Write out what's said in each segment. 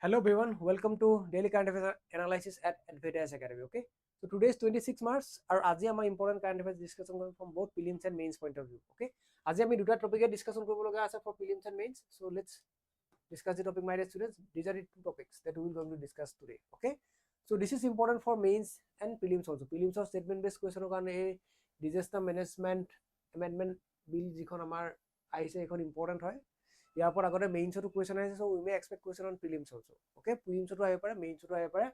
Hello everyone, welcome to Daily Current Affairs Analysis at Advait IAS Academy. Okay, so today is 26 March, and আজি আমাৰ important current affairs discussion from both prelims and mains point of view. Okay, আজি আমি দুটা টপিকে discussion কৰিব লগা আছে for prelims and mains. So let's discuss the topic, my dear students. These are the two topics that we will going to discuss today. Okay, so this is important for mains and prelims also. Prelims or statement based question কাৰণে এই disaster management amendment bill যিখন আমাৰ আহিছে এখন important হয়. ইয়াৰ পৰা আগতে মেইনছটো question আহিছে, so we may expect question on prelims also. Okay, prelims to আহিব পাৰে, মেইনছটো আহিব পাৰে,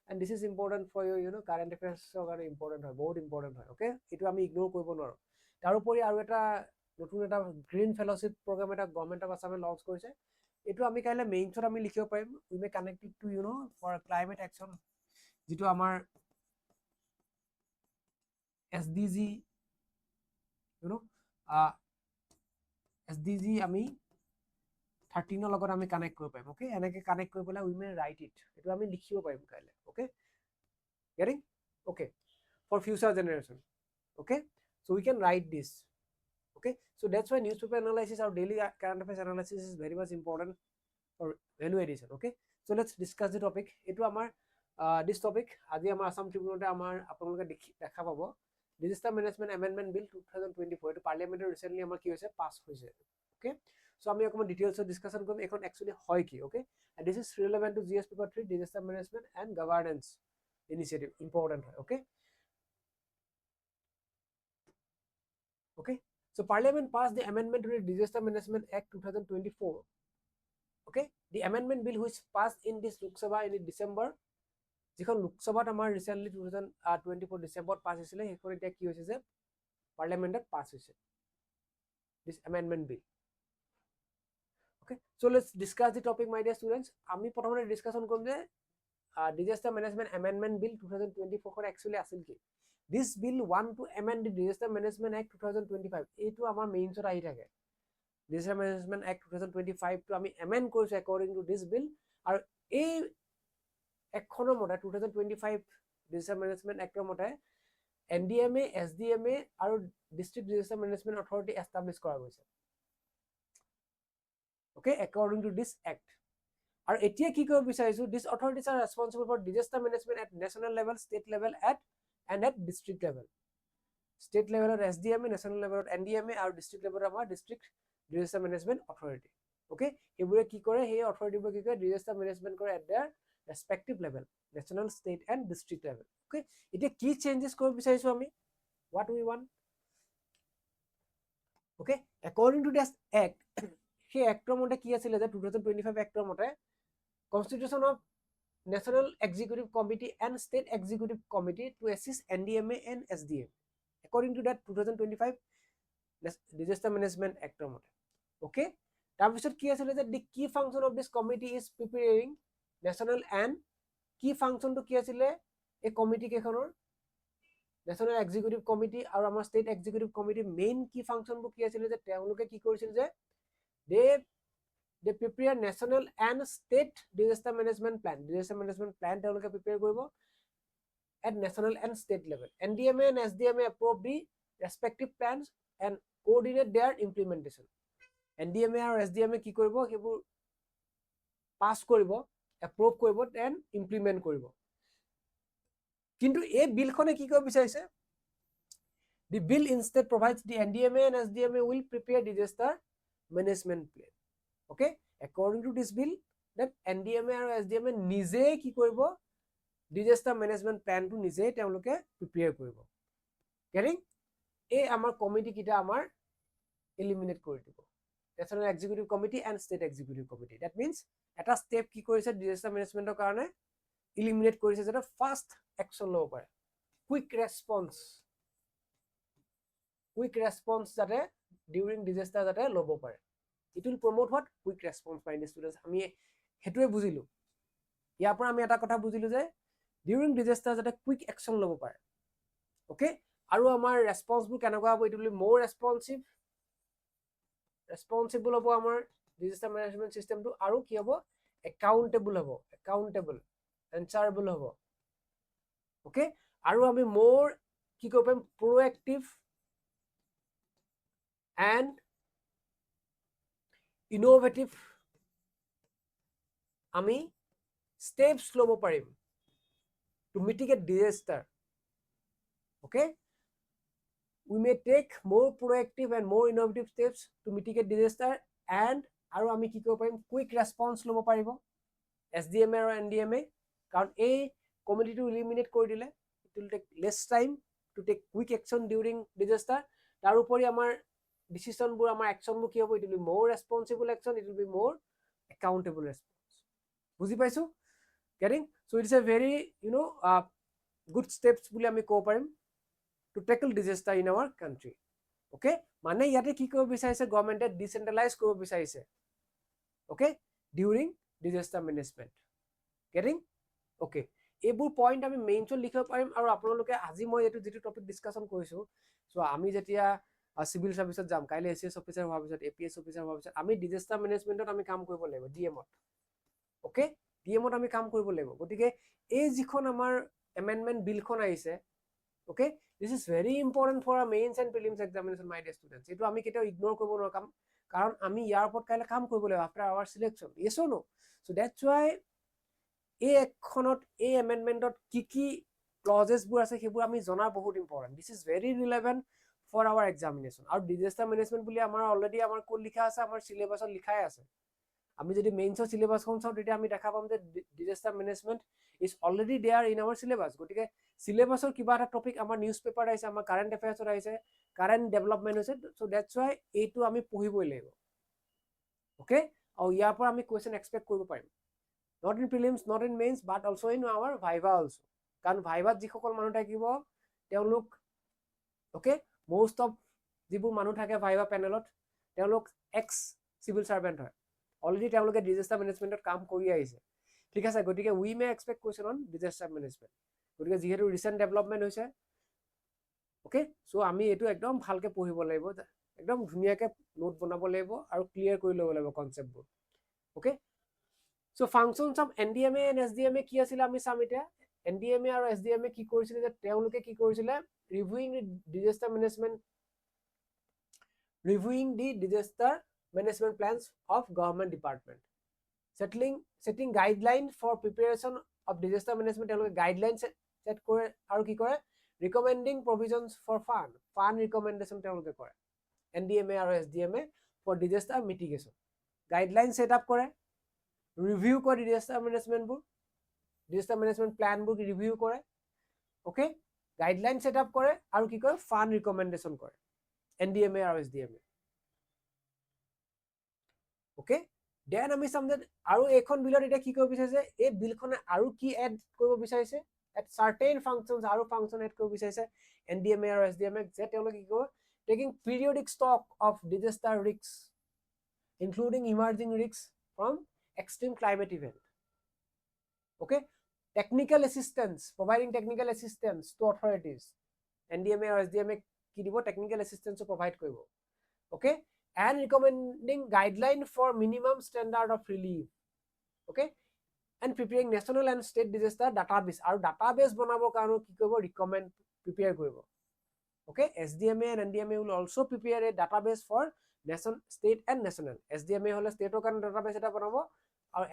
and this is important for your current affairs কাৰণে important হয়, বহুত important হয়. Okay, এইটো আমি ইগনোৰ কৰিব নোৱাৰো. তাৰোপৰি আৰু এটা নতুন এটা গ্ৰীণ ফেলোশ্বিপ প্ৰগ্ৰাম এটা গভৰ্ণমেণ্ট অফ আছামে লঞ্চ কৰিছে, এইটো আমি কাইলৈ মেইনছত আমি লিখিব পাৰিম. we may connect it to for climate action, যিটো আমাৰ SDG SDG আমি 13 লগত আমি কানেক্ট কৰিব পাৰিম. ওকে, এনেকৈ কানেক্ট কৰি পেলাই উই মে ৰাইট ইট, এইটো আমি লিখিব পাৰিম কাইলৈ. Okay, getting? Okay, for future generation. Okay, so' we can write this. Okay, so' that's why newspaper analysis আৰু daily current affairs analysis is very much important for value addition. Okay, so' let's discuss the topic. এইটো আমাৰ দিছ topic আজি আমাৰ আছাম ট্ৰিবিউনতে আমাৰ আপোনালোকে দেখা পাব disaster management amendment বিল 2024. এইটো পাৰ্লিয়ামেণ্টৰ ৰিচেণ্টলি আমাৰ কি হৈছে, পাছ হৈছে. ওকে, so আমি অকমান ডিটেইলছত ডিসকাশন কৰিম এখন একচুয়ালি হয় কি. Okay, and this is relevant to GS paper 3 disaster management and governance initiative, important হয়. Okay, okay, so parliament passed the amendment to the disaster management act 2024. okay, the amendment bill which passed in this Lok Sabha in December, যিখন লোকসভাত আমাৰ recently 2024 ডিসেম্বৰত পাছ হৈছিলে, সেইখন এতিয়া কি হৈছে যে পাৰ্লিয়ামেণ্টত পাছ হৈছে this amendment bill. Okay, so let's discuss the topic, my dear students. আমি প্ৰথমতে ডিসকাশন কৰিম যে disaster management amendment bill 2024 খন actually আছিল কি. This bill want to amend the disaster management act 2025. এইটো আমাৰ মেইনছত আহি থাকে. disaster management act 2025 টো আমি amend কৰিছো according to this bill, আৰু এই একখনৰ মতে 2025 disaster management act ৰ মতে NDMA, SDMA আৰু district disaster management authority establish কৰা গৈছে. Okay, according to this act. আৰু এতিয়া কি কৰিব বিচাৰিছো, these authorities are responsible for disaster management at national level, state level and at district level. State level at SDMA, national level at NDMA আৰু district level আমাৰ district disaster management authority. Okay, এইবোৰে কি কৰে, সেই authorityবোৰ কি কৰে, disaster management কৰে at their respective level, national, state and district level. Okay, এতিয়া কি চেঞ্জেস কৰিব বিচাৰিছো আমি, what we want. Okay, according to this act, সেই এক্টৰ মতে কি আছিলে যে 2025 এক্টৰ মতে Constitution of National Executive Committee and State Executive Committee to assist NDMA and SDMA. According to that 2025 Disaster Management Act মতে. Okay, তাৰপিছত কি আছিলে যে the key function of this committee is preparing national and key function to কি আছিলে এই committee কেখনৰ National Executive Committee আৰু আমাৰ State Executive Committee main key function বোৰ কি আছিলে যে তেওঁলোকে কি কৰিছিল যে they prepare national and state disaster management plan. Disaster management plan তেওঁলোকে prepare কৰিব at national and state level. NDMA and SDMA approve the respective plans and coordinate their implementation. NDMA আৰু SDMA কি কৰিব, সেইবোৰ পাস কৰিব, approve কৰিব and implement কৰিব. কিন্তু এই বিলখনে কি কৰিব বিচাৰিছে, the bill instead provides the NDMA and SDMA will prepare disaster management plan. Okay, according to this bill that NDMA আৰু SDMA নিজে কি কৰিব, disaster management plan টো নিজে তেওঁলোকে prepare কৰিব. getting? এই আমাৰ কমিটি কিটা আমাৰ eliminate কৰি দিব, National Executive Committee and State Executive Committee. that means এটা step কি কৰিছে disaster management ৰ কাৰণে eliminate কৰিছে, যেটা fast action ল'ব পাৰে, quick response যাতে during disaster যাতে ল'ব পাৰে. It will promote what? Quick response by the students. আমি হেতুৱে বুজিলো, ইয়াৰ পৰা আমি এটা কথা বুজিলো যে during disaster যাতে quick action ল'ব পাৰে. Okay, আৰু আমাৰ response বোৰ কেনেকুৱা হ'ব, it will be more responsible হ'ব আমাৰ disaster management system টো, আৰু কি হ'ব, accountable হ'ব, answerable হ'ব. Okay, আৰু আমি more কি কৰিব পাৰিম, proactive and innovative আমি steps ল'ব পাৰিম to mitigate disaster. Okay, we may take more proactive and more innovative steps to mitigate disaster, and আৰু আমি কি কৰিব পাৰিম quick response ল'ব পাৰিব SDMA আৰু NDMA, কাৰণ এই কমিটিটো eliminate কৰি দিলে it will take less time to take quick action during disaster. তাৰ উপৰি আমাৰ decision বোৰ আমাৰ action বোৰ কি হ'ব, it will be more responsible action, it will be more accountable response. বুজি পাইছো? Getting? So it is a very good steps বুলি আমি ক'ব পাৰিম to tackle disaster in our country. Okay, মানে ইয়াতে কি কৰিব বিচাৰিছে গভৰ্ণমেণ্টে ডিচেন্ট্ৰেলাইজ কৰিব বিচাৰিছে okay during disaster management. Getting? Okay, এইবোৰ পইণ্ট আমি মেইনছত লিখিব পাৰিম। আৰু আপোনালোকে আজি মই এইটো যিটো টপিক ডিছকাশ্যন কৰিছোঁ, চ' আমি যেতিয়া চিভিল চাৰ্ভিচত যাম, কাইলৈ ACS অফিচাৰ হোৱাৰ পিছত APS অফিচাৰ হোৱাৰ পিছত আমি ডিজাষ্টাৰ মেনেজমেণ্টত আমি কাম কৰিব লাগিব DMত। অ'কে, DMত আমি কাম কৰিব লাগিব। গতিকে এই যিখন আমাৰ এমেণ্ডমেণ্ট বিলখন আহিছে, okay, this is very important for a mains and prelims examination my dear students. এইটো আমি কেতিয়াও ইগন'ৰ কৰিব নোৱাৰো, কাৰণ আমি ইয়াৰ ওপৰত কাইলৈ কাম কৰিব লাগিব after our selection. Yes or no? So' that's why এই একখনত এই এমেণ্ডমেণ্টত কি কি ক্লজেছবোৰ আছে সেইবোৰ আমি জনা বহুত important. This is very relevant for our examination. আৰু ডিজাষ্টাৰ মেনেজমেণ্ট বুলি আমাৰ অলৰেডি আমাৰ ক'ত লিখা আছে, আমাৰ চিলেবাছত লিখাই আছে। আমি যদি মেইনছৰ চিলেবাছখন চাওঁ তেতিয়া আমি দেখা পাম যে disaster management is already there in our syllabus. গতিকে চিলেবাছৰ কিবা এটা টপিক আমাৰ নিউজ পেপাৰত আহিছে, আমাৰ কাৰেণ্ট এফেয়াৰ্ছত আহিছে, কাৰেণ্ট ডেভেলপমেণ্ট হৈছে, চ' ডেটছ ৱাই এইটো আমি পঢ়িবই লাগিব। অ'কে, আৰু ইয়াৰ পৰা আমি কুৱেশ্যন এক্সপেক্ট কৰিব পাৰিম, not in prelims, not in mains, but also in our viva also. কাৰণ ভাইভাত যিসকল মানুহ থাকিব তেওঁলোক অ'কে most of যিবোৰ মানুহ থাকে ভাইভা পেনেলত তেওঁলোক এক্স চিভিল চাৰ্ভেণ্ট হয়, অলৰেডি তেওঁলোকে ডিজাষ্টাৰ মেনেজমেণ্টত কাম কৰি আহিছে। ঠিক আছে, গতিকে we may expect question on disaster management. গতিকে যিহেতু ৰিচেণ্ট ডেভেলপমেণ্ট হৈছে, অ'কে, চ' আমি এইটো একদম ভালকৈ পঢ়িব লাগিব, একদম ধুনীয়াকৈ নোট বনাব লাগিব আৰু ক্লিয়াৰ কৰি ল'ব লাগিব কনচেপ্টবোৰ। Okay, so' functions of NDMA and SDMA কি আছিলে আমি চাম এতিয়া। NDMA আৰু SDMA কি কৰিছিলে, যে তেওঁলোকে কি কৰিছিলে, reviewing the disaster management plans of government department, setting guideline for preparation of disaster management. তেওঁলোকে গাইডলাইন ছেট কৰে আৰু কি কৰে, recommending provisions for fund recommendation তেওঁলোকে কৰে NDMA আৰু SDMA for disaster mitigation. Guideline set up কৰে, ৰিভিউ কৰে ডিজাষ্টাৰ মেনেজমেণ্ট প্লেনবোৰ ৰিভিউ কৰে, অ'কে, গাইডলাইন ছেট আপ কৰে আৰু কি কৰে, ফাণ্ড ৰিকমেণ্ডেশ্যন কৰে NDMA আৰু SDMA। অ'কে, দেন আমি চাম যে আৰু এইখন বিলত এতিয়া কি কৰিব বিচাৰিছে, এই বিলখনে আৰু কি এড কৰিব বিচাৰিছে, এট চাৰ্টেইন ফাংচনছ আৰু ফাংচন এড কৰিব বিচাৰিছে NDMA আৰু SDMA, যে তেওঁলোকে কি কৰিব, taking periodic stock of disaster risk including emerging risk from extreme climate event. Okay, providing technical assistance to authorities. NDMA or SDMA কি দিব, technical assistance provide কৰিব। Okay, and recommending guideline for minimum standard of relief. Okay, and preparing national and state disaster database, আৰু database বনাবৰ কাৰণে কি কৰিব, recommend prepare কৰিব। Okay, SDMA and NDMA will also prepare a database for nation, state and national. SDMA হলে ষ্টেটৰ কাৰণে database এটা বনাব, আৰু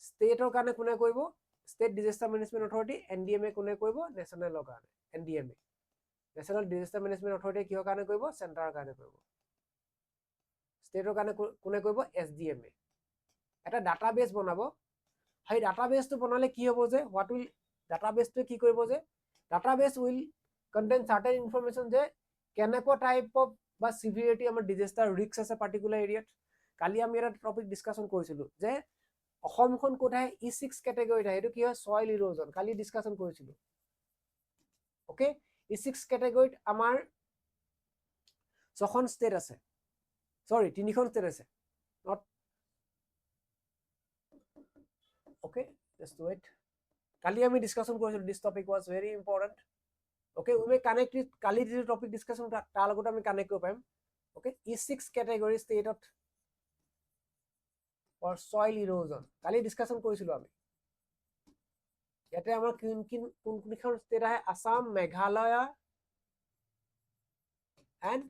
ষ্টেটৰ কাৰণে কোনে কৰিব, state disaster management authority. NDMA কোনে কৰিব, নেশ্যনেলৰ কাৰণে NDMA, national disaster management authority কিহৰ কাৰণে কৰিব, চেণ্টাৰৰ কাৰণে কৰিব। ষ্টেটৰ কাৰণে কোনে কৰিব, SDMA। এটা ডাটাবেছ বনাব, সেই ডাটাবেছটো বনালে কি হ'ব, যে হোৱাট উইল ডাটাবেছটোৱে কি কৰিব, যে database will contain certain information, যে কেনেকুৱা টাইপ অফ বা চিভিৰিটি আমাৰ ডিজাষ্টাৰ ৰিস্ক আছে পাৰ্টিকুলাৰ এৰিয়াত। কালি আমি এটা টপিক ডিছকাশ্যন কৰিছিলোঁ যে অসমখন ক'ত আহে, E6 কেটেগৰীত আহে, এইটো কি হয়, ছইল ইৰোজন, কালি ডিছকাশ্যন কৰিছিলোঁ। অ'কে, E6 কেটেগৰীত আমাৰ 6খন ষ্টেট আছে, চৰি 3খন ষ্টেট আছে, নট অ'কে, জাষ্ট ৱেইট। কালি আমি ডিছকাশ্যন কৰিছিলোঁ, this topic was very important. Okay, we may connect it, কালি যিটো টপিক ডিছকাশ্যন তাৰ লগত আমি কানেক্ট কৰিব পাৰিম। অ'কে, E6 কেটেগৰী ষ্টেটত ফৰ ছইল ইৰোজন কালি ডিছকাশ্যন কৰিছিলোঁ আমি। ইয়াতে আমাৰ কোনখন ষ্টেট আহে, আসাম, মেঘালয় এণ্ড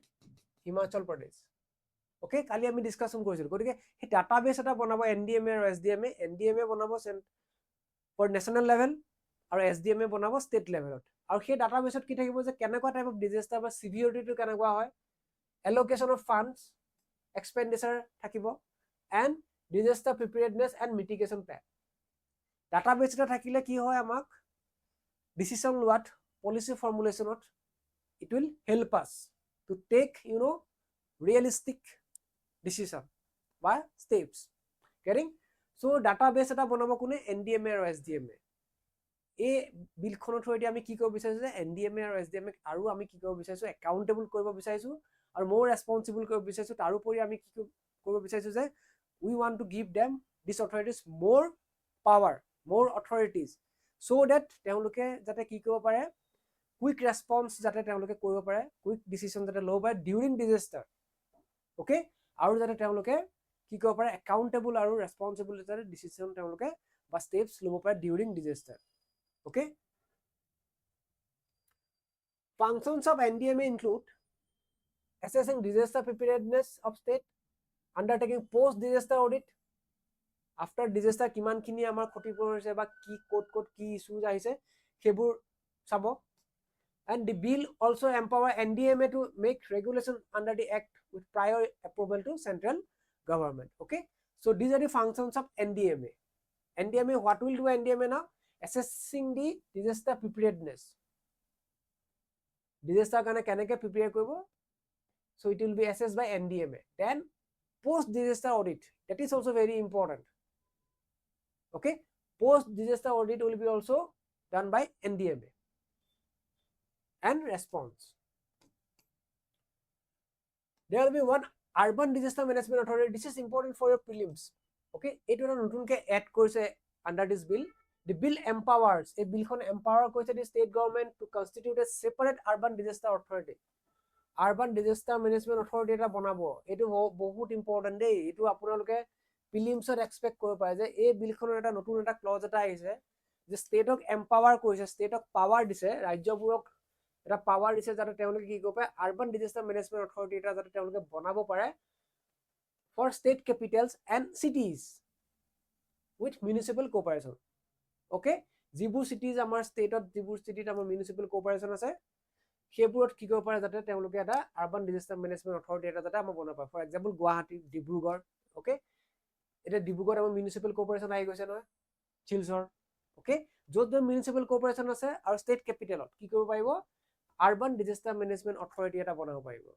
হিমাচল প্ৰদেশ। ওকে কালি আমি ডিসকাশন কৰিছিল গতিকে সেই ডাটাবেস এটা বনাব এনডিএমএ আৰু এছডিএমএ এনডিএমএ বনাব ফৰ নেশ্যনেল লেভেল আৰু এছডিএমএ বনাব ষ্টেট লেভেলত আৰু সেই ডাটাবেসত কি থাকিব যে কেনেকুৱা টাইপ অফ ডিজাস্টাৰ বা সিভিয়ৰিটিটো কেনেকুৱা হয় এলোকেশন অফ ফাণ্ডছ এক্সপেন্ডিচাৰ থাকিব and disaster preparedness and mitigation plan database এটা থাকিলে কি হয় আমাক ডিসিশন লোৱাত পলিসি ফৰ্মুলেশ্যনত it will help us to take realistic decision by steps getting so database eta banabo kune ndma aru sdma a bill khono thori ami ki koribo bisaisu je ndma aru sdma aru ami ki koribo bisaisu accountable koribo bisaisu aru more responsible koribo bisaisu taru pori ami ki koribo bisaisu je we want to give them these authorities more power more authorities so that teuluke jate ki koribo pare quick response jate teuluke koribo pare quick decision jate low by during disaster okay aru jate teuluke ki koribo pare accountable aru responsible jate decision teuluke ba steps lobo pare during disaster okay functions of ndma include assessing disaster preparedness of state undertaking post disaster audit after disaster kiman khini amar khoti hoise ba ki code ki issues ahise hebur sabo and the bill also empower ndma to make regulation under the act with prior approval to central government okay so these are the functions of ndma what will do ndma now assessing the disaster preparedness disaster kana keneke prepare koribo so it will be assessed by ndma then post disaster audit that is also very important okay post disaster audit will be also done by ndma and response there will be one urban disaster management authority this is important for your prelims okay etu na notun ke add korise under this bill the bill empowers a bill khon empower korise the state government to constitute a separate urban disaster authority urban disaster management authority eta banabo etu bahut important dei etu apunaloke prelims or expect koribo pare je ei bill khonor eta notun eta clause eta aise je state ok empower korise state ok power dise rajyoburok এটা power দিছে যাতে তেওঁলোকে কি কৰিব পাৰে urban disaster management authority এটা যাতে তেওঁলোকে বনাব পাৰে for state capitals and cities with municipal corporation okay যিবোৰ চিটিজ আমাৰ ষ্টেটত যিবোৰ চিটিত আমাৰ মিউনিচিপেল কোঅপাৰেশ্যন আছে সেইবোৰত কি কৰিব পাৰে যাতে তেওঁলোকে এটা আৰবান ডিজাস্টাৰ মেনেজমেন্ট অথৰিটি এটা যাতে আমাৰ বনাব পাৰে for example Guwahati Dibrugarh okay এটা ডিব্ৰুগড় আমাৰ মিউনিচিপেল কোঅপাৰেশ্যন আহি গৈছে নহয় শিলচৰ ওকে য'ত য'ত মিউনিচিপেল কোঅপাৰেশ্যন আছে আৰু ষ্টেট কেপিটেলত কি কৰিব পাৰিব urban disaster management authority eta banabo paribo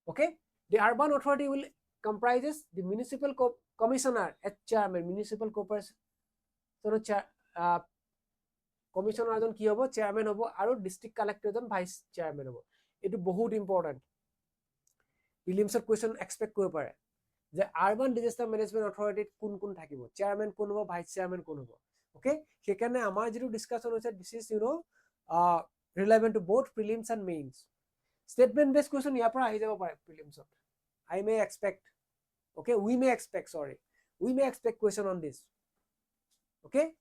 okay the urban authority will comprises the municipal commissioner as chairman municipal corporation commissioner ajon ki hobo chairman hobo aru district collector ajon vice chairman hobo etu bahut important prelims question expect koribo pare je urban disaster management authority kun kun thakibo chairman kun hobo vice chairman kun hobo okay sekane amar jitu discussion hoise this is relevant to both prelims and mains statement based question yapra ahi jabo pare prelims I may expect okay we may expect question on this okay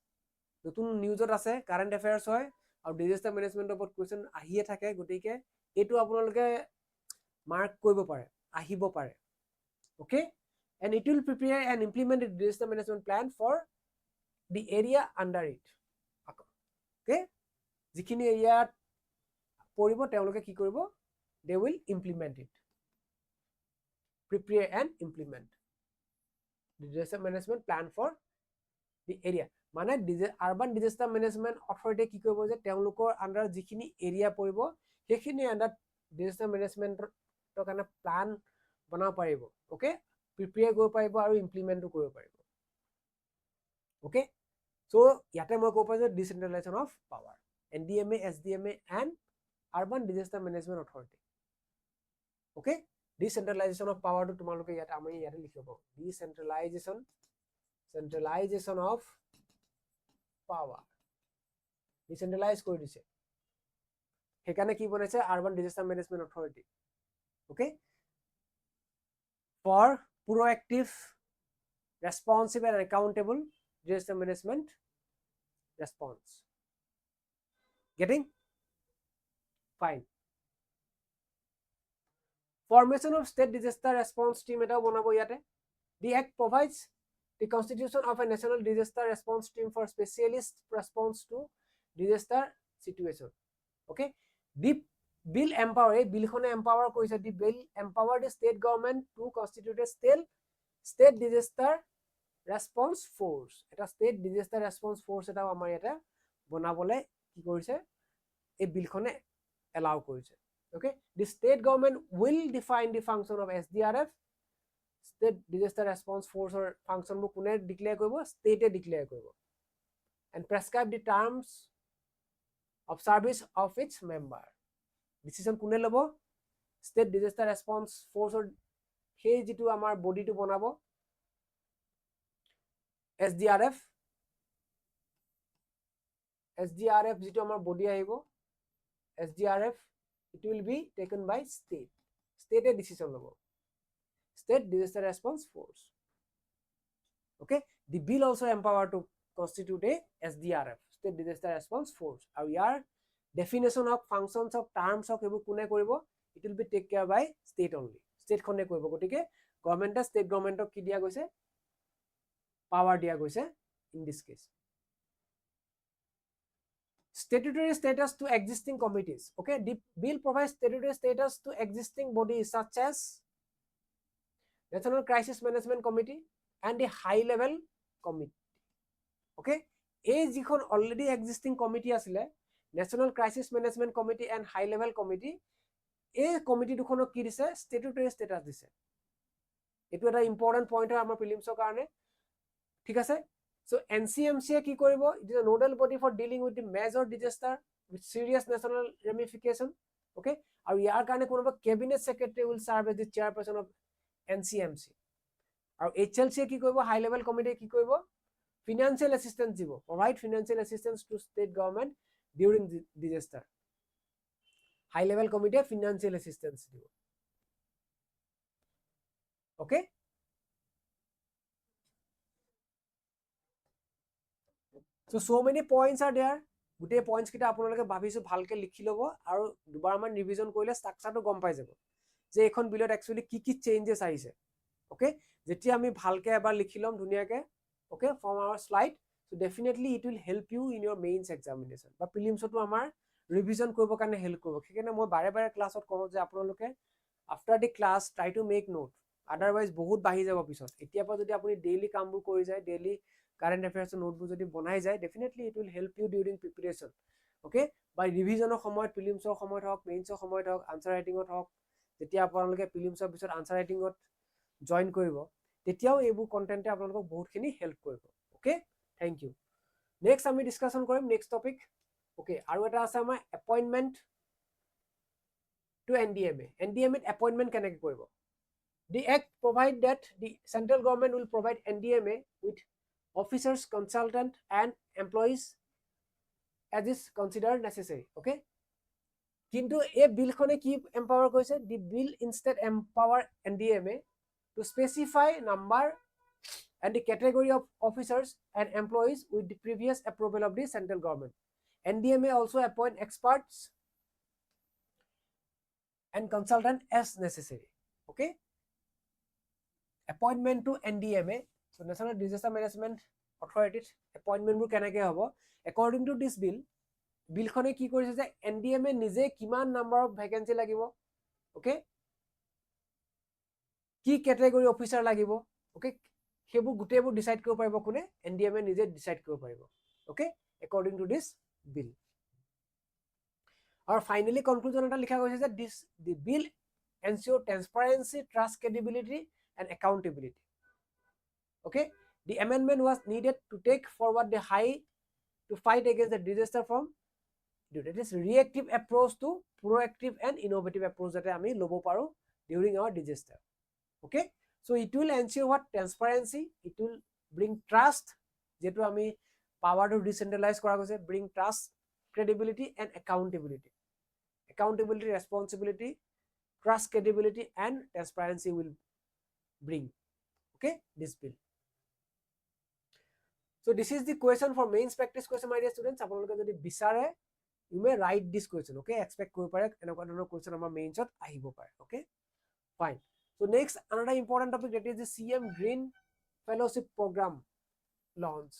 notun news ot ase current affairs hoy aru disaster management opor question ahie thake gotike etu apnaloke mark koribo pare ahibo pare okay and it will prepare and implement a disaster management plan for the area under it okay jikhini area poribo teoloke ki koribo they will implement it prepare and implement the disaster management plan for the area mane urban disaster management authority ki koribo je teolokor under jikhini area poribo hekhini under disaster management to kana plan bana paribo okay prepare go paribo aru implement to koribo paribo okay so yate moi ko pare decentralization of power ndma sdma and urban disaster management authority okay decentralization of power to tumaloke yate ami yate likhibo centralization of power decentralize kori dise hekane ki bonaise urban disaster management authority okay for proactive responsive and accountable disaster management response getting fine Formation of state disaster response team এটাও বনাব ইয়াতে. The act provides the constitution of a national disaster response team for specialist response to disaster situation. Okay, the bill empower, a bill khone empower koise, the bill empower the state government to constitute a state disaster response force. Eta state disaster response force eta amar yata bonabole ki korise, a bill khone allow korise. Okay, the state government will define the function of SDRF, state disaster response force or function bu kune declare koribo, state e declare koribo, and prescribe the terms of service of its member. Decision kune lobo, state disaster response force or সেই যেটো আমাৰ বডিটো বনাব SDRF যেটো আমাৰ body আহিব SDRF, it will be taken by state a decision lobo, state disaster response force. Okay, the bill also empower to constitute a SDRF, state disaster response force. Our yaar definition of functions of terms of ebu kune koribo, it will be take care by state only, state khone koribo. Gotike government state government ki dia goise, power dia goise in this case. Statutory status to existing committees. Okay, the bill provides statutory status to existing bodies such as National Crisis Management Committee and the high level committee. Okay, এই যিখন already existing committee asile, National Crisis Management Committee and high level committee, এই committee দুখনক কি দিছে, statutory status দিছে. এটো এটা important point হয় আমাৰ prelims কাৰণে, ঠিক আছে. So NCMC কি কৰিব, it is a nodal body for dealing with the major disaster with serious national ramification. Okay, আৰু ইয়াৰ কাৰণে কোনোবা cabinet secretary will serve as the chairperson of NCMC. আৰু HLC কি কৰিব, high level committee কি কৰিব, financial assistance দিব, provide financial assistance to state government during the disaster. High level committee financial assistance দিব. Okay, so many points are there. Gute points kita আপোনালোকে ভাবিছো ভালকে লিখি লব আৰু দুবাৰ মান ৰিভিজন কৰিলে ষ্ট্ৰাকচাৰটো গম পাই যাব যে এখন বিলত একচুয়ালি কি চেঞ্জেস আহিছে. ওকে, যেতিয়া আমি ভালকে এবাৰ লিখি লম ধুনিয়াকে, okay, from our slide, so definitely it will help you in your mains examination বা প্ৰিলিমছটো আমাৰ ৰিভিজন কৰিব কাৰণে হেল্প কৰিব. সেইকাৰণে মই বাৰে বাৰে ক্লাছত কওঁ যে আপোনালোকে after the class try to make note, otherwise বহুত বাহি যাব পিছত. এতিয়া পৰা যদি আপুনি ডেইলি কামবোৰ কৰি যায়, ডেইলি কাৰেন্ট অ্যাফেয়াৰ্সৰ নোটবোৰ যদি বনাই যায়, definitely it will help you during preparation. Okay, by ৰিভিজনৰ সময়ত, প্ৰিলিমছৰ সময়ত হওক, মেইনছৰ সময়ত হওক, আনসাৰ ৰাইটিঙত হওক, যেতিয়া আপোনালোকে প্ৰিলিমছৰ পিছত আনসাৰ ৰাইটিঙত জয়েন কৰিব, তেতিয়াও এইবোৰ কন্টেন্টে আপোনালোকক বহুতখিনি হেল্প কৰিব. Okay, thank you. নেক্সট আমি ডিসকাশন কৰিম নেক্সট টপিক. ওকে, আৰু এটা আছে আমাৰ appointment to NDMA. NDMA appointment কেনেকৈ কৰিব? The act provide that the central government will provide NDMA with officers, consultant and employees as is considered necessary. Okay, কিন্তু এই বিলখনে কি এম্পাৱাৰ কৰিছে, the bill instead empower NDMA to specify number and the category of officers and employees with the previous approval of the central government. NDMA also appoint experts and consultant as necessary. Okay, appointment to NDMA, so National Disaster Management Authority appointment bur kenake hobo, according to this bill, bill khone ki korise je NDMA nije kiman number of vacancy lagibo, okay, কি category officer lagibo, okay, hebu gutebur decide koribo paribo kune, NDMA nije decide koribo paribo. Okay, according to this bill. Or finally conclusion eta likha goise je the bill ensure transparency, trust, credibility and accountability. Okay, the amendment was needed to take forward the to fight against the disaster from that is reactive approach to proactive and innovative approach that ami lobo paro during our disaster. Okay, so it will ensure what transparency, it will bring trust, jetu ami power to decentralize kora goise, bring trust, credibility and accountability, responsibility, trust, credibility and transparency will bring. Okay, this bill. So this is the question for mains practice question, my dear students. আপোনালোকে যদি বিচাৰে, you may write this question. Okay, expect কৰিব পাৰে এনেকুৱা ধৰণৰ question আমাৰ মেইনছত আহিব পাৰে. Okay, Fine. So next, another important topic, that is the CM Green Fellowship Program launch.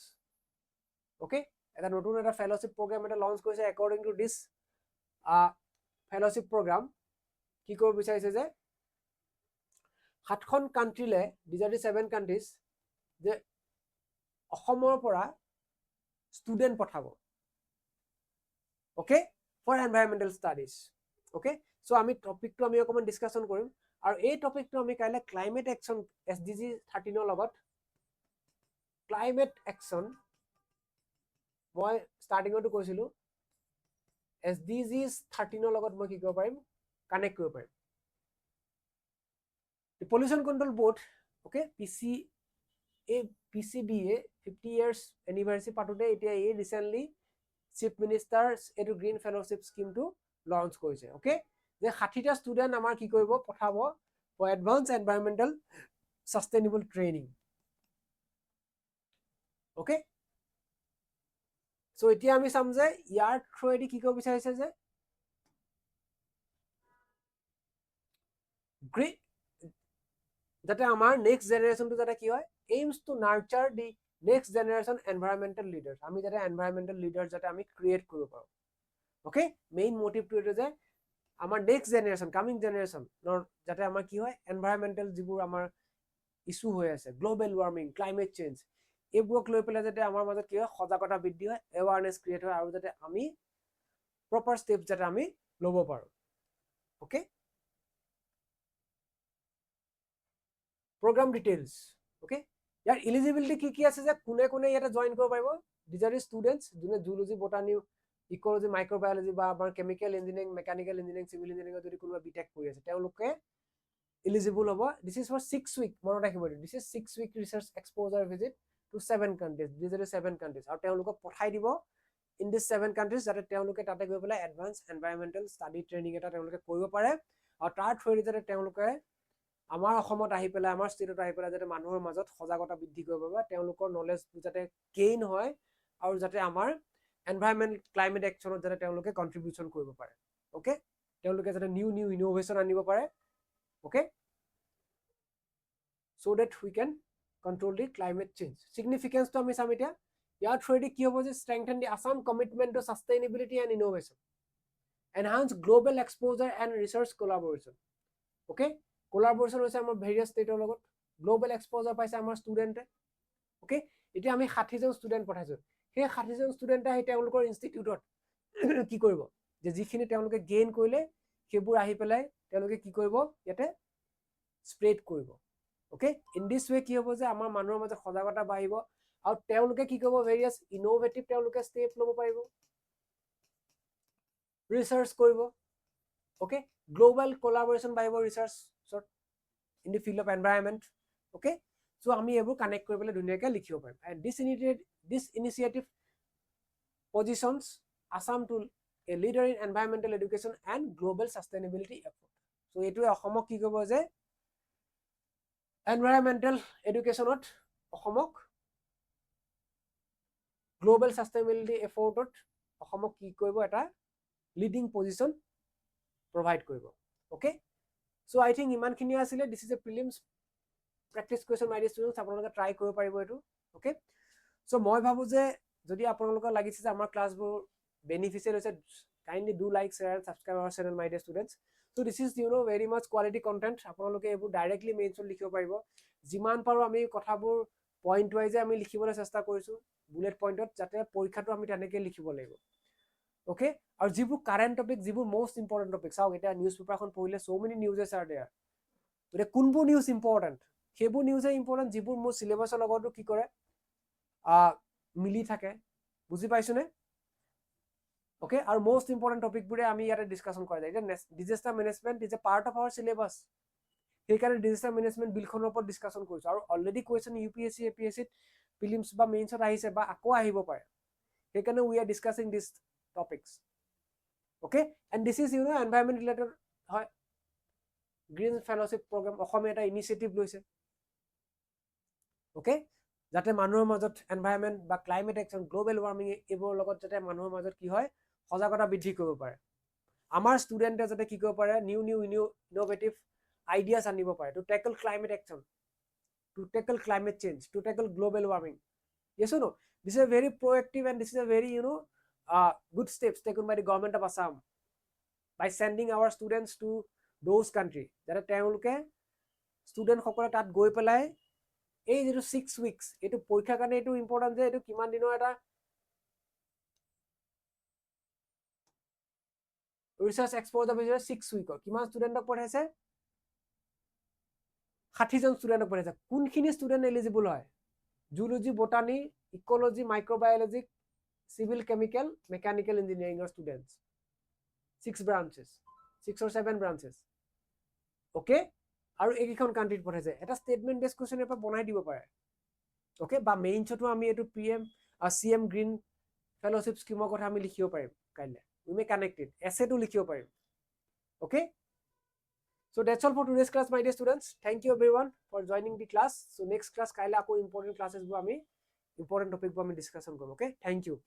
Okay, এটা নতুন এটা ফেলোশিপ প্ৰগ্ৰাম এটা লঞ্চ কৰিছে। According to this fellowship program কি কৰিব বিচাৰিছে যে 7খন কাণ্ট্ৰিলে, these are the 7 countries, যে অসমৰ পৰা ষ্টুডেণ্ট পঠাব। Okay, for environmental studies. Okay, so' আমি টপিকটো আমি অকণমান ডিছকাশ্যন কৰিম, আৰু এই টপিকটো আমি কাইলৈ ক্লাইমেট একশ্যন SDG 13ৰ লগত ক্লাইমেট একশ্যন, মই ষ্টাৰ্টিঙতো কৈছিলোঁ SDGs 13ৰ লগত মই কি কৰিব পাৰিম, কানেক্ট কৰিব পাৰিম। Pollution control board, okay, PCBA 50 years anniversary পাতোতে এতিয়া এই ৰিচেণ্টলি চিফ মিনিষ্টাৰ এইটো গ্ৰীণ ফেলোশ্বিপ স্কিমটো লঞ্চ কৰিছে। অ'কে, যে 60টা ষ্টুডেণ্ট আমাৰ কি কৰিব, পঠাব for advance environmental sustainable training. Okay, so' এতিয়া আমি চাম যে ইয়াৰ থ্ৰুৱেদি কি কৰিব বিচাৰিছে যে যাতে আমাৰ নেক্সট জেনেৰেশ্যনটো যাতে কি হয়, aims to nurture the next generation environmental leaders, আমি যাতে এনভাইৰনমেণ্টেল লিডাৰ্ছ যাতে আমি ক্ৰিয়েট কৰিব পাৰোঁ। অ'কে, মেইন মটিভটো এইটো যে আমাৰ নেক্সট জেনেৰেশ্যন, কামিং জেনেৰেশ্যনৰ যাতে আমাৰ কি হয়, এনভাইৰনমেণ্টেল যিবোৰ আমাৰ ইছ্যু হৈ আছে, গ্ল'বেল ৱাৰ্মিং, ক্লাইমেট চেঞ্জ, এইবোৰক লৈ পেলাই যাতে আমাৰ মাজত কি হয়, সজাগতা বৃদ্ধি হয়, এৱাৰনেছ ক্ৰিয়েট হয়, আৰু যাতে আমি প্ৰপাৰ ষ্টেপ যাতে আমি ল'ব পাৰোঁ। Okay, program details. অ'কে, ইয়াৰ ইলিজিবিলিটি কি কি আছে যে কোনে কোনে ইয়াতে জইন কৰিব পাৰিব। দিজ আৰ দি ষ্টুডেণ্টছ যোনে জুলজি, বটানী, ইক'লজি, মাইক্ৰ'বায়'লজি বা আমাৰ chemical engineering, mechanical engineering, civil ইঞ্জিনিয়াৰিঙত যদি কোনোবা বিটেক কৰি আছে তেওঁলোকে এলিজিবল হ'ব। দিছ ইজ ফৰ 6 week, মনত ৰাখিব দিম, this is 6 week research exposure visit to 7 countries, these are 7 countries, আৰু তেওঁলোকক পঠাই দিব ইন দিছ 7 countries যাতে তেওঁলোকে তাতে গৈ পেলাই এডভান্স এনভাইৰনমেণ্টেল ষ্টাডি ট্ৰেইনিং এটা তেওঁলোকে কৰিব পাৰে, আৰু তাৰ থ্ৰুৱেদি যাতে তেওঁলোকে আমাৰ অসমত আহি পেলাই, আমাৰ ষ্টেটত আহি পেলাই যাতে মানুহৰ মাজত সজাগতা বৃদ্ধি কৰিব পাৰে, তেওঁলোকৰ নলেজ যাতে গেইন হয়, আৰু যাতে আমাৰ এনভাইৰনমেণ্ট ক্লাইমেট একশ্যনত যাতে তেওঁলোকে কণ্ট্ৰিবিউশ্যন কৰিব পাৰে। অ'কে, তেওঁলোকে যাতে নিউ ইন'ভেশ্যন আনিব পাৰে। Okay, so' that we can control the climate change. ছিগনিফিকেঞ্চটো আমি চাম এতিয়া। ইয়াৰ থ্ৰুৱেদি কি হ'ব যে strengthen the Assam commitment to sustainability and innovation, enhance global exposure and research collaboration. Okay, collaboration হৈছে আমাৰ ভেৰিয়াছ ষ্টেটৰ লগত, গ্ল'বেল এক্সপ'জাৰ পাইছে আমাৰ ষ্টুডেণ্টে। অ'কে, এতিয়া আমি 60জন ষ্টুডেণ্ট পঠাইছোঁ, সেই 60জন ষ্টুডেণ্টে আহি তেওঁলোকৰ ইনষ্টিটিউটত কি কৰিব, যে যিখিনি তেওঁলোকে গেইন কৰিলে সেইবোৰ আহি পেলাই তেওঁলোকে কি কৰিব, ইয়াতে স্প্ৰেড কৰিব। অ'কে, ইন দিছ ৱে কি হ'ব যে আমাৰ মানুহৰ মাজত সজাগতা বাঢ়িব, আৰু তেওঁলোকে কি কৰিব, ভেৰিয়াছ ইন'ভেটিভ তেওঁলোকে ষ্টেপ ল'ব পাৰিব, ৰিচাৰ্চ কৰিব। অ'কে, গ্ল'বেল কোলাবৰেশ্যন বাঢ়িব ৰিচাৰ্চত in the field of environment. Okay, so' আমি এইবোৰ কানেক্ট কৰি পেলাই ধুনীয়াকৈ লিখিব পাৰিম। And this initiative positions Assam to a leader in environmental education and global sustainability effort. So' এইটোৱে অসমক কি কৰিব যে এনভাইৰনমেণ্টেল এডুকেশ্যনত অসমক, গ্ল'বেল ছাষ্টেইনেবিলিটি এফৰ্টত অসমক কি কৰিব, এটা লিডিং পজিশ্যন প্ৰভাইড কৰিব। অ'কে, চ' আই থিংক ইমানখিনি আছিলে। This is a prelims practice question, my dear students, আপোনালোকে ট্ৰাই কৰিব পাৰিব এইটো। অ'কে, চ' মই ভাবোঁ যে যদি আপোনালোকৰ লাগিছে যে আমাৰ ক্লাছবোৰ বেনিফিচিয়েল হৈছে, kindly do like, share and subscribe our channel, my dear students. So' this is very much quality content. আপোনালোকে এইবোৰ ডাইৰেক্টলি মেইনছত লিখিব পাৰিব। যিমান পাৰোঁ আমি কথাবোৰ পইণ্ট ৱাইজে আমি লিখিবলৈ চেষ্টা কৰিছোঁ, বুলেট পইণ্টত, যাতে পৰীক্ষাটো আমি তেনেকৈ লিখিব লাগিব। অ'কে, আৰু যিবোৰ কাৰেণ্ট টপিক, যিবোৰ মষ্ট ইম্পৰ্টেণ্ট টপিক, চাওক এতিয়া নিউজ পেপাৰখন পঢ়িলে চ' মেনি নিউজেছ আৰ দেয়াৰ, গতিকে কোনবোৰ নিউজ ইম্পৰ্টেণ্ট, সেইবোৰ নিউজে ইম্পৰ্টেণ্ট যিবোৰ মোৰ চিলেবাছৰ লগতো কি কৰে, মিলি থাকে। বুজি পাইছোনে? অ'কে, আৰু মষ্ট ইম্পৰ্টেণ্ট টপিকবোৰে আমি ইয়াতে ডিছকাশ্যন কৰা যায়। এতিয়া disaster management is a part of our syllabus, সেইকাৰণে ডিজাষ্টাৰ মেনেজমেণ্ট বিলখনৰ ওপৰত ডিছকাশ্যন কৰিছোঁ। আৰু অলৰেডি কুৱেশ্যন UPSC APSCত প্ৰিলিমছ বা মেইনছত আহিছে বা আকৌ আহিব পাৰে, সেইকাৰণে we are discussing this topics. Okay, and this is environment related হয়। গ্ৰীণ ফেলোশ্বিপ প্ৰগ্ৰাম অসমে এটা ইনিচিয়েটিভ লৈছে। অ'কে, যাতে মানুহৰ মাজত এনভাইৰনমেণ্ট বা ক্লাইমেট একশ্যন, গ্ল'বেল ৱাৰ্মিং, এইবোৰৰ লগত যাতে মানুহৰ মাজত কি হয়, সজাগতা বৃদ্ধি কৰিব পাৰে। আমাৰ ষ্টুডেণ্টে যাতে কি কৰিব পাৰে, নিউ ইন'ভেটিভ ideas আনিব পাৰে to tackle climate action, to tackle climate change, to tackle global warming. Yes or no? This is a very proactive and this is a very, good steps taken by the government of Assam by sending our students to those country. যাতে তেওঁলোকে student সকলে তাত গৈ পেলাই এই যেটো 6 weeks এটো পৰীক্ষা কাৰণে এটো ইম্পৰ্টেন্ট যে এটো কিমান দিনৰ এটা ৰিসাৰ্চ এক্সপ'জাৰ বাবে 6 উইকৰ কিমান ষ্টুডেন্টক পঢ়াইছে 60 জন ষ্টুডেন্টক পঢ়াইছে কোনখিনি ষ্টুডেন্ট এলিজিবল হয় zoology botany ecology microbiology civil chemical mechanical engineering or students 6 branches 6 or 7 branches okay আৰু এইখন কান্ট্ৰিত পঢ়াইছে এটা ষ্টেটমেন্ট বেস কোৱেশ্চন এপা বনাই দিব পাৰে ওকে বা মেইনছটো আমি এটো পিএম সিএম গ্ৰীণ ফেলোশিপ স্কিমৰ কথা আমি লিখিব পাৰিম কাইলে we may connect it essay to likhibo parim okay so that's all for today's class my dear students thank you everyone for joining the class so next class kaila ako important classes bu ami important topic bu ami discussion korom okay thank you